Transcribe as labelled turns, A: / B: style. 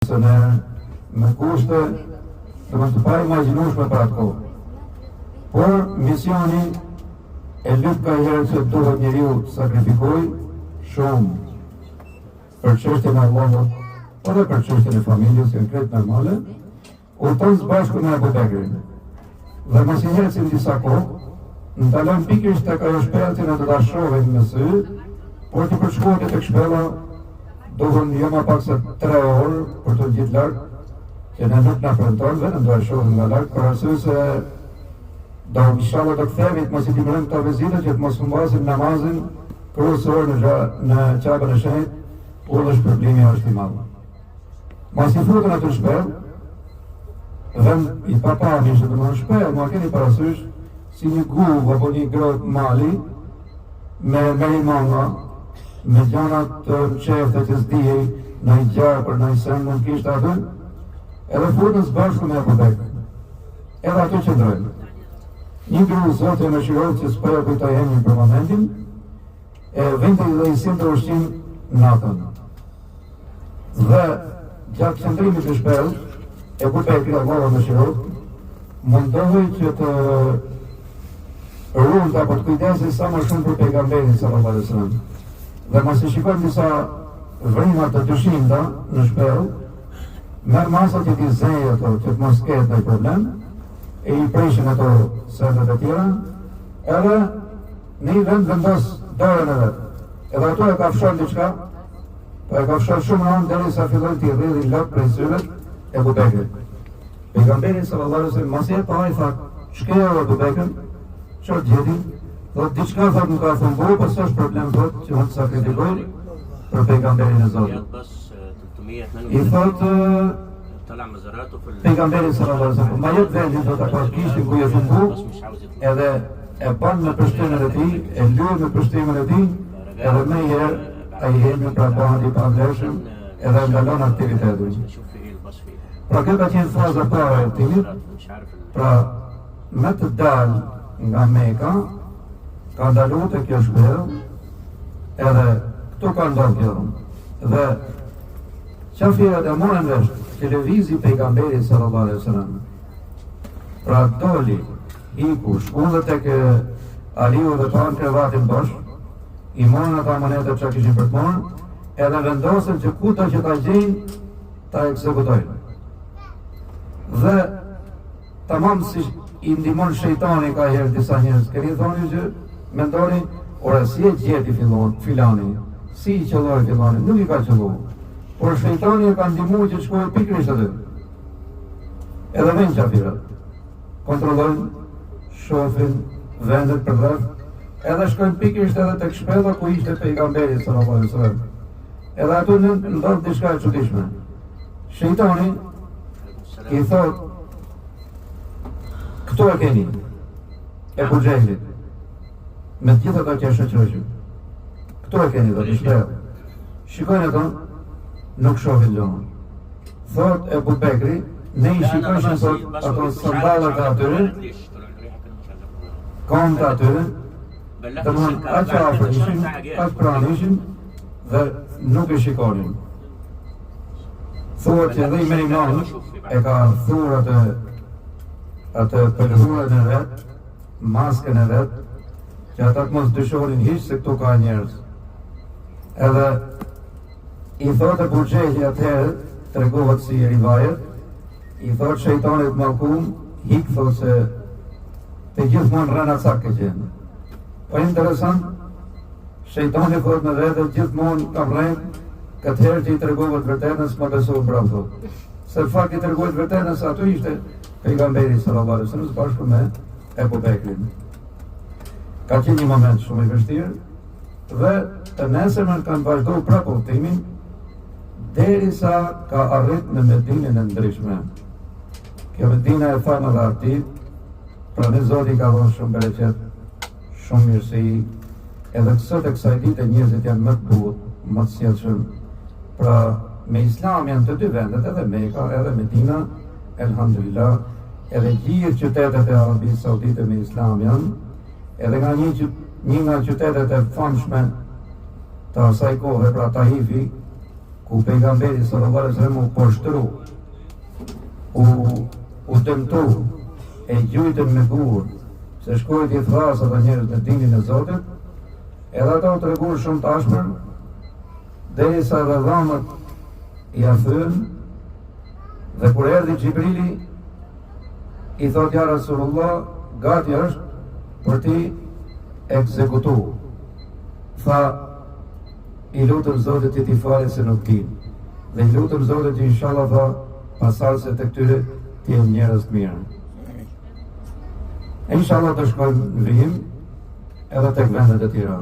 A: me kushte të pa imagjinueshme për atë kohë. Por misioni e lyp ka herë që duhet njeriu të sakrifikojë shumë për çështjen e Allahut, edhe për çështjen e familjes, janë krejt normale, udhton së bashku me Abu Bekrin. Dhe mos i ecim disa kohë, në talon pikërisht tek ajo shpellë që na do ta shohim me sy, por që për shkotje tek shpella duhen jo më pak se 3 orë për të gjithë larg, që ne nuk na premton vetëm do e shohim nga larg, për arsye se do inshallah do kthehemi mos i dimërojmë këto vizita që të mos humbasim namazin kryesor në Qabën e Shenjtë, kur shpërblimi është i madh. Mos i futën atë shpellë, vend i papami që do të shpellë, ma keni parasysh si një guvë apo një grotë mali me imanga, me gjanat të qefte që s'dihej në i gjarë për në i sen në kishtë atë, edhe futën së bashku me Abu Bekrin. Edhe ato që ndrojnë. Një gru zote me shirovë që s'pëja kujta jemi për momentin, vende dhe i sim të ushqim natën. Dhe gjatë qëndrimit të shpellë, Abu Bekri Allahu me shirovë, mundohej që të runt apo të kujdesi sa më shumë për pejgamberin sallallahu alaihi wasallam. Dhe mos i shikojmë disa vrimat të dyshimta në shpellë, merr masat që t'i zej ato që të mos ketë ndonjë problem, e i preshin ato sendet e tjera, edhe në një vend vendos dorën e vet. Edhe ato e kafshon diçka, po e kafshon shumë anë derisa fillon t'i rridhin lot prej syve Abu Bekrit. Pejgamberi sallallahu alaihi wasallam mos e pa i tha, "Shkeo Abu Bekrin, çfarë gjeti?" Thot, diçka thot nuk ka thënë bo, pas është problem thot që mund të sakrifikoj për pejgamberin e Zotit. I thot pejgamberin sallallahu alaihi wasallam, ma jep vendin do ta pas kishtin ku jetë mbu, edhe e ban me përshtymen e tij, e lyer me përshtymen e tij, edhe më herë ai hemi pra bëhet i pavlefshëm, edhe ndalon aktivitetin. Pra kjo ka qenë faza para e timit, pra me të dalë nga Meka, ka ndalu të kjo shpellë, edhe këtu ka ndodhur kjo. Dhe qafirët e morën vesh televizi pejgamberi sallallahu alaihi wasallam. Pra doli, iku, shkullë tek Aliu dhe panë krevatin bosh, i morën ata monetet që kishin për të morën, edhe vendosën që kuto që ta gjejnë, ta ekzekutojnë. Dhe tamam si i ndihmon shejtani ka herë disa njerëz, keni thoni që mendoni, ora si e gjeti filani, si i qëlloj filani, nuk i ka qëllu, por shejtani e ka ndihmu që shkojë pikrisht aty. Edhe vend qafirat, kontrollojnë, shofin vendet për rreth, edhe shkojnë pikrisht edhe tek shpella ku ishte pejgamberi sallallahu alaihi wasallam. Edhe aty ndodh diçka e çuditshme. Shejtani i thot, këto e keni, e Xhejlit, me të gjitha ato që e shoqërojnë. Këto e keni dhe të shpellë. Shikojnë ato, nuk shohin lëmën. Thot Abu Bekri, ne i shikojnë thot ato sandallat e atyre, këmbët e atyre, të mund aq afër ishin, aq pranë ishin, dhe nuk e shikonin. Thuat që edhe i meri malë, e ka thur atë pëlhurën e vetë, masken e vetë, që ata të mos dyshonin hiç se këtu ka njerëz. Edhe i thotë Abu Xhejli atëherë, tregohet si rivajet, i thotë shejtanit mallkum, hik thotë se të gjithmonë rëna cak ke qenë. Po interesant, shejtani thotë në vetë gjithmonë kam rënë, këtë herë që i tregohet vërtetën s'ma besohet bravo thotë. Se fakt i tregohet vërtetën se ato ishte pejgamberi sallallahu alaihi wasallam bashkë me Abu Bekrin. Ka qenë një moment shumë i vështirë dhe të nesërmën kanë vazhdohur prapë udhëtimin derisa ka arrit në Medinën e ndryshme. Kjo Medina e famë dhe artit, pra në Zoti ka dhënë shumë bereqet, shumë mirësi, edhe sot e kësaj dite njerëzit janë më të butë, më të sjellshëm. Pra me Islam janë të dy vendet, edhe Meka, edhe Medina, elhamdulillah, edhe gjithë qytetet e Arabisë Saudite me Islam janë, edhe nga një nga qytetet e famshme të asaj kohë, pra Taifi, ku pejgamberi sallallahu alaihi wasallam u poshtru, u dëmtu, e gjujtën me gur, se shkoj t'i thras ata njerëz në dinin e Zotit, edhe ata u treguan shumë të ashpër, derisa dhe dhamët i afën, dhe kur erdhi Gjibrili, i thot ja Rasulullah, gati është për ti ekzekutu. Tha, i lutëm Zotit ti fare se nuk din, dhe i lutëm Zotit inshallah tha, pasar se të këtyre ti e njerëz të mirë. Inshallah të shkojmë në vijim edhe tek vendet e tjera.